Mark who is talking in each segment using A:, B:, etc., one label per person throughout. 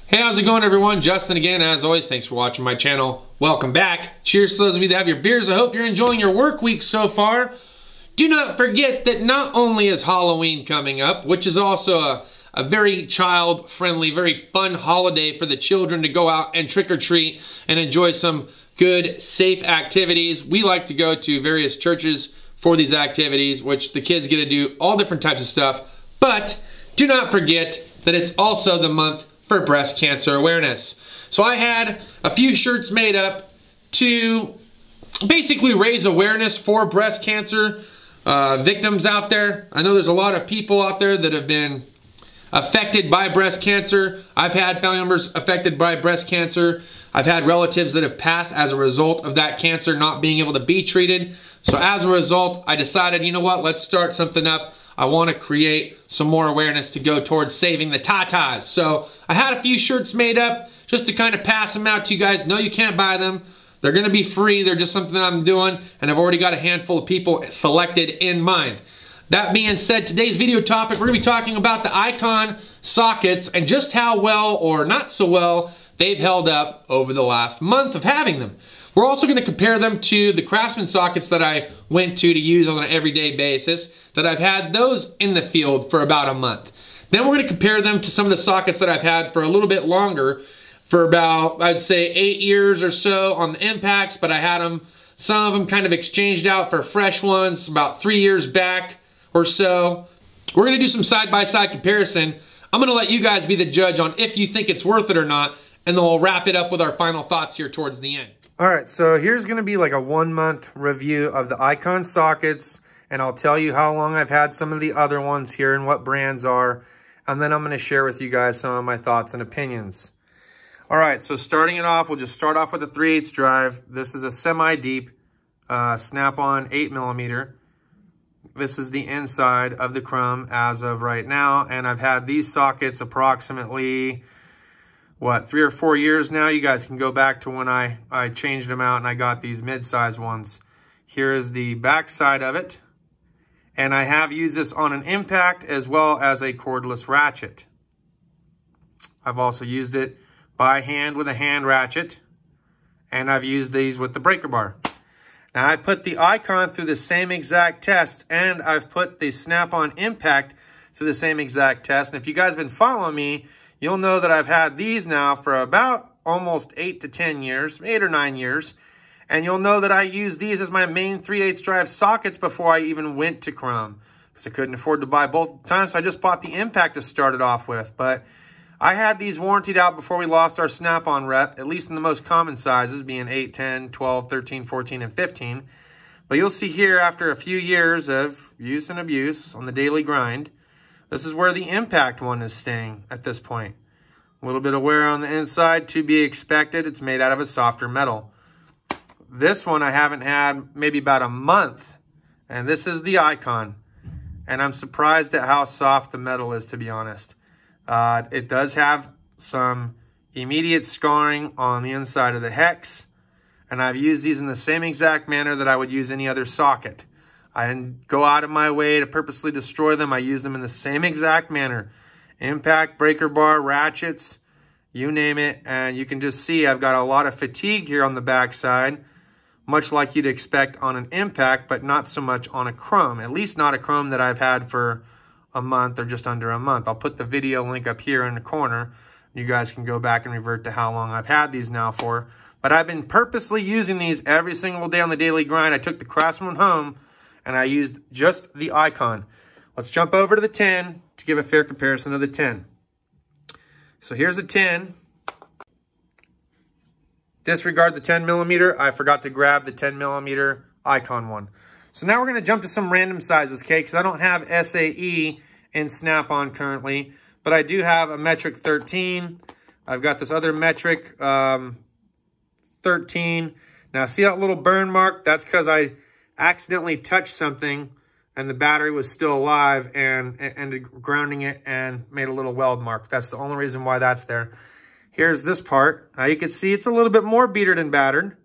A: Hey, how's it going, everyone? Justin again. As always, thanks for watching my channel. Welcome back. Cheers to those of you that have your beers. I hope you're enjoying your work week so far. Do not forget that not only is Halloween coming up, which is also a very child-friendly, very fun holiday for the children to go out and trick-or-treat and enjoy some good, safe activities. We like to go to various churches for these activities, which the kids get to do all different types of stuff. But do not forget that it's also the month for breast cancer awareness. So I had a few shirts made up to basically raise awareness for breast cancer victims out there. I know there's a lot of people out there that have been affected by breast cancer. I've had family members affected by breast cancer. I've had relatives that have passed as a result of that cancer not being able to be treated. So as a result, I decided, you know what, let's start something up. I want to create some more awareness to go towards saving the tatas. So I had a few shirts made up just to kind of pass them out to you guys. No, you can't buy them. They're going to be free. They're just something that I'm doing, and I've already got a handful of people selected in mind. That being said, today's video topic, we're going to be talking about the Icon sockets and just how well or not so well they've held up over the last month of having them. We're also going to compare them to the Craftsman sockets that I went to use on an everyday basis, that I've had those in the field for about a month. Then we're going to compare them to some of the sockets that I've had for a little bit longer, for about, I'd say, 8 years or so on the Impacts, but I had them, some of them kind of exchanged out for fresh ones about 3 years back or so. We're going to do some side-by-side comparison. I'm going to let you guys be the judge on if you think it's worth it or not, and then we'll wrap it up with our final thoughts here towards the end. All right, so here's going to be like a 1-month review of the Icon sockets, and I'll tell you how long I've had some of the other ones here and what brands are, and then I'm going to share with you guys some of my thoughts and opinions. All right, so starting it off, we'll just start off with a 3/8 drive. This is a semi-deep Snap-on 8mm. This is the inside of the chrome as of right now, and I've had these sockets approximately, what, 3 or 4 years now. You guys can go back to when I changed them out and I got these mid-size ones. Here is the back side of it. And I have used this on an Impact as well as a cordless ratchet. I've also used it by hand with a hand ratchet. And I've used these with the breaker bar. Now I put the Icon through the same exact test, and I've put the Snap-on Impact through the same exact test. And if you guys have been following me, you'll know that I've had these now for about almost 8 to 10 years, 8 or 9 years. And you'll know that I used these as my main 3/8 drive sockets before I even went to chrome, because I couldn't afford to buy both times. So I just bought the Impact to start it off with. But I had these warrantied out before we lost our Snap-on rep, at least in the most common sizes, being 8, 10, 12, 13, 14, and 15. But you'll see here, after a few years of use and abuse on the daily grind, this is where the Impact one is staying at this point. A little bit of wear on the inside, to be expected. It's made out of a softer metal. This one I haven't had maybe about a month, and this is the Icon. And I'm surprised at how soft the metal is, to be honest. It does have some immediate scarring on the inside of the hex, and I've used these in the same exact manner that I would use any other socket. I didn't go out of my way to purposely destroy them. I use them in the same exact manner. Impact, breaker bar, ratchets, you name it. And you can just see I've got a lot of fatigue here on the back side, much like you'd expect on an Impact, but not so much on a chrome. At least not a chrome that I've had for a month or just under a month. I'll put the video link up here in the corner. You guys can go back and revert to how long I've had these now for. But I've been purposely using these every single day on the daily grind. I took the Craftsman home, and I used just the Icon. Let's jump over to the 10 to give a fair comparison of the 10. So here's a 10. Disregard the 10mm. I forgot to grab the 10mm Icon one. So now we're going to jump to some random sizes, okay? Because I don't have SAE in Snap-on currently, but I do have a metric 13. I've got this other metric 13. Now see that little burn mark? That's because I accidentally touched something and the battery was still alive and ended grounding it and made a little weld mark. That's the only reason why that's there. Here's this part. Now you can see it's a little bit more beatered and battered.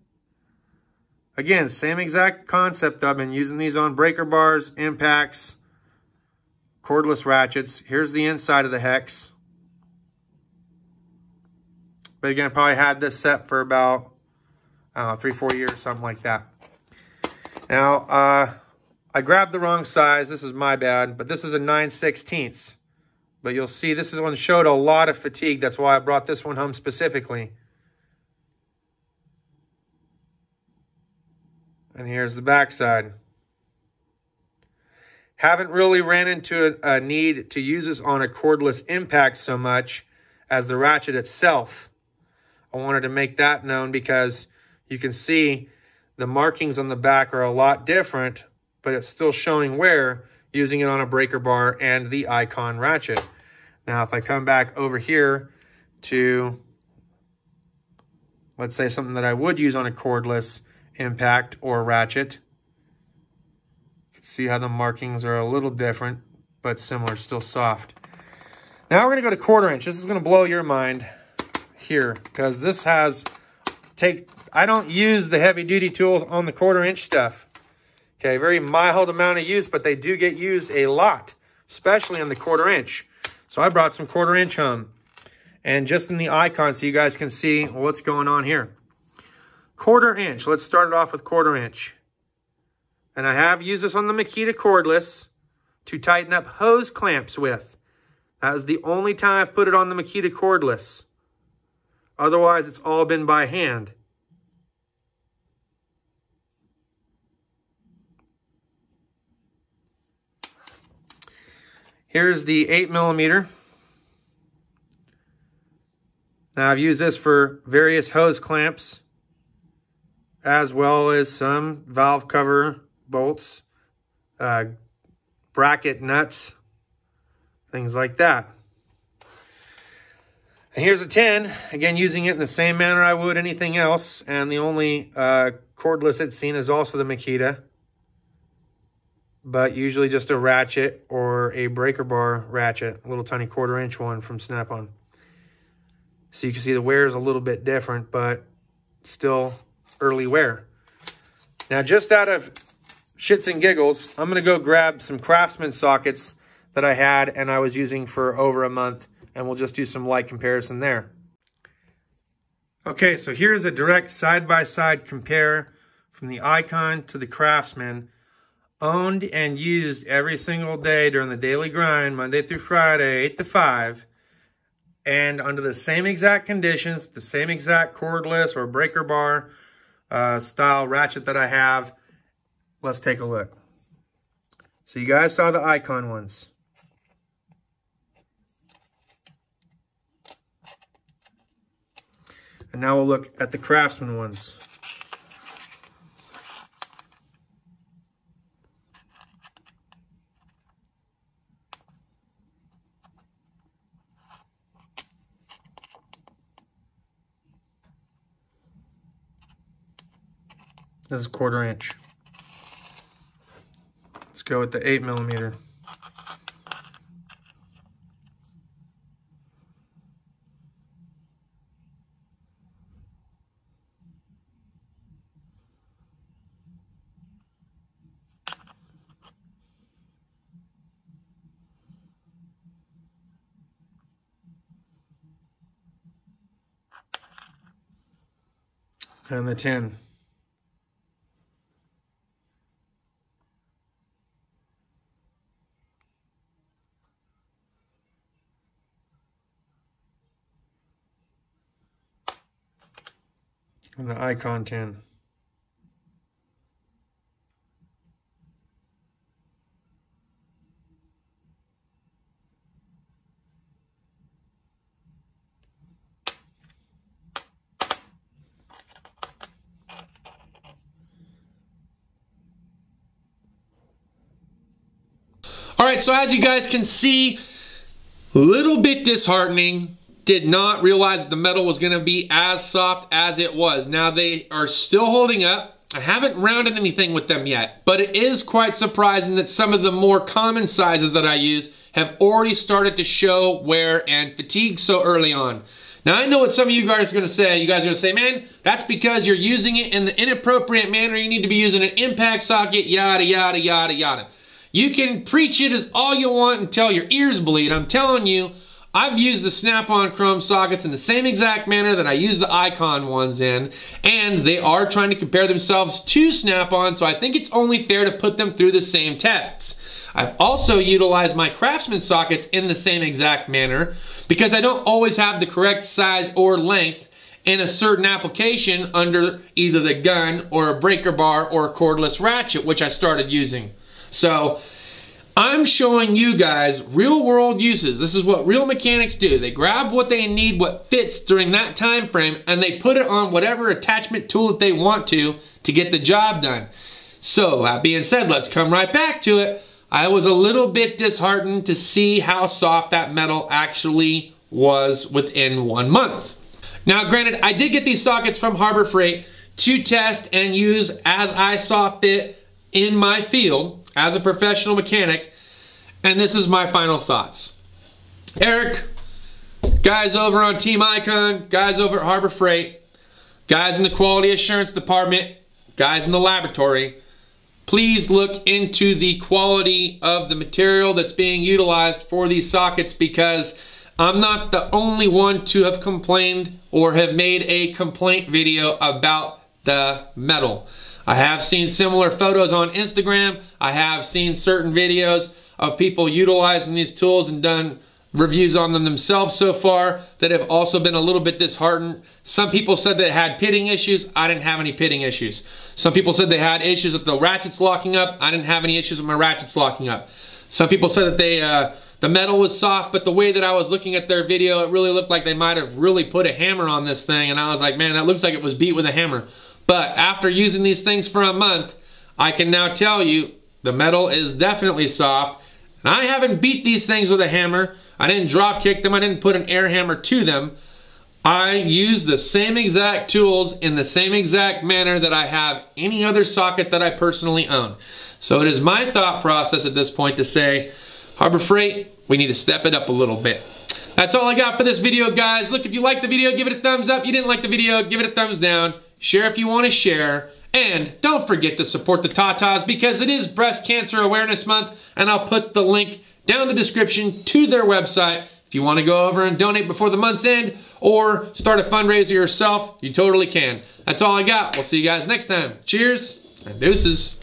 A: Again, same exact concept. I've been using these on breaker bars, Impacts, cordless ratchets. Here's the inside of the hex. But again, I probably had this set for about, I don't know, 3-4 years, something like that. Now, I grabbed the wrong size. This is my bad, but this is a 9/16. But you'll see this one showed a lot of fatigue. That's why I brought this one home specifically. And here's the back side. Haven't really ran into a need to use this on a cordless impact so much as the ratchet itself. I wanted to make that known because you can see the markings on the back are a lot different, but it's still showing wear using it on a breaker bar and the Icon ratchet. Now, if I come back over here to, let's say something that I would use on a cordless impact or ratchet, you can see how the markings are a little different, but similar, still soft. Now we're gonna go to 1/4 inch. This is gonna blow your mind here because this has, I don't use the heavy duty tools on the 1/4 inch stuff. Okay, very mild amount of use, but they do get used a lot, especially on the 1/4 inch. So I brought some 1/4 inch home. And just in the Icon so you guys can see what's going on here. 1/4 inch, let's start it off with 1/4 inch. And I have used this on the Makita cordless to tighten up hose clamps with. That is the only time I've put it on the Makita cordless. Otherwise, it's all been by hand. Here's the 8mm. Now I've used this for various hose clamps as well as some valve cover bolts, bracket nuts, things like that. And here's a 10, again using it in the same manner I would anything else, and the only cordless it's seen is also the Makita, but usually just a ratchet or a breaker bar ratchet, a little tiny 1/4 inch one from Snap-on. So you can see the wear is a little bit different, but still early wear. Now, just out of shits and giggles, I'm gonna go grab some Craftsman sockets that I had and I was using for over a month, and we'll just do some light comparison there. Okay, so here's a direct side-by-side compare from the Icon to the Craftsman. Owned and used every single day during the daily grind, Monday through Friday, 8 to 5. And under the same exact conditions, the same exact cordless or breaker bar style ratchet that I have. Let's take a look. So you guys saw the Icon ones. And now we'll look at the Craftsman ones. This is 1/4 inch. Let's go with the 8mm. And the 10. And the Icon 10. All right, so as you guys can see, a little bit disheartening. Did not realize that the metal was going to be as soft as it was. Now they are still holding up. I haven't rounded anything with them yet, but it is quite surprising that some of the more common sizes that I use have already started to show wear and fatigue so early on. Now I know what some of you guys are going to say. You guys are going to say, man, that's because you're using it in the inappropriate manner. You need to be using an impact socket, yada, yada, yada, yada. You can preach it as all you want until your ears bleed. I'm telling you, I've used the Snap-on Chrome sockets in the same exact manner that I use the Icon ones in, and they are trying to compare themselves to Snap-on, so I think it's only fair to put them through the same tests. I've also utilized my Craftsman sockets in the same exact manner because I don't always have the correct size or length in a certain application under either the gun or a breaker bar or a cordless ratchet, which I started using. So I'm showing you guys real world uses. This is what real mechanics do. They grab what they need, what fits during that time frame, and they put it on whatever attachment tool that they want to get the job done. So that being said, let's come right back to it. I was a little bit disheartened to see how soft that metal actually was within 1 month. Now granted, I did get these sockets from Harbor Freight to test and use as I saw fit in my field as a professional mechanic, and this is my final thoughts. Eric, guys over on Team Icon, guys over at Harbor Freight, guys in the quality assurance department, guys in the laboratory, please look into the quality of the material that's being utilized for these sockets, because I'm not the only one to have complained or have made a complaint video about the metal. I have seen similar photos on Instagram. I have seen certain videos of people utilizing these tools and done reviews on them themselves so far that have also been a little bit disheartened. Some people said they had pitting issues. I didn't have any pitting issues. Some people said they had issues with the ratchets locking up. I didn't have any issues with my ratchets locking up. Some people said that the metal was soft, but the way that I was looking at their video, it really looked like they might have really put a hammer on this thing, and I was like, man, that looks like it was beat with a hammer. But after using these things for a month, I can now tell you the metal is definitely soft. And I haven't beat these things with a hammer. I didn't drop kick them. I didn't put an air hammer to them. I use the same exact tools in the same exact manner that I have any other socket that I personally own. So it is my thought process at this point to say, Harbor Freight, we need to step it up a little bit. That's all I got for this video, guys. Look, if you liked the video, give it a thumbs up. If you didn't like the video, give it a thumbs down. Share if you want to share. And don't forget to support the Tatas, because it is Breast Cancer Awareness Month, and I'll put the link down in the description to their website. If you want to go over and donate before the month's end or start a fundraiser yourself, you totally can. That's all I got. We'll see you guys next time. Cheers and deuces.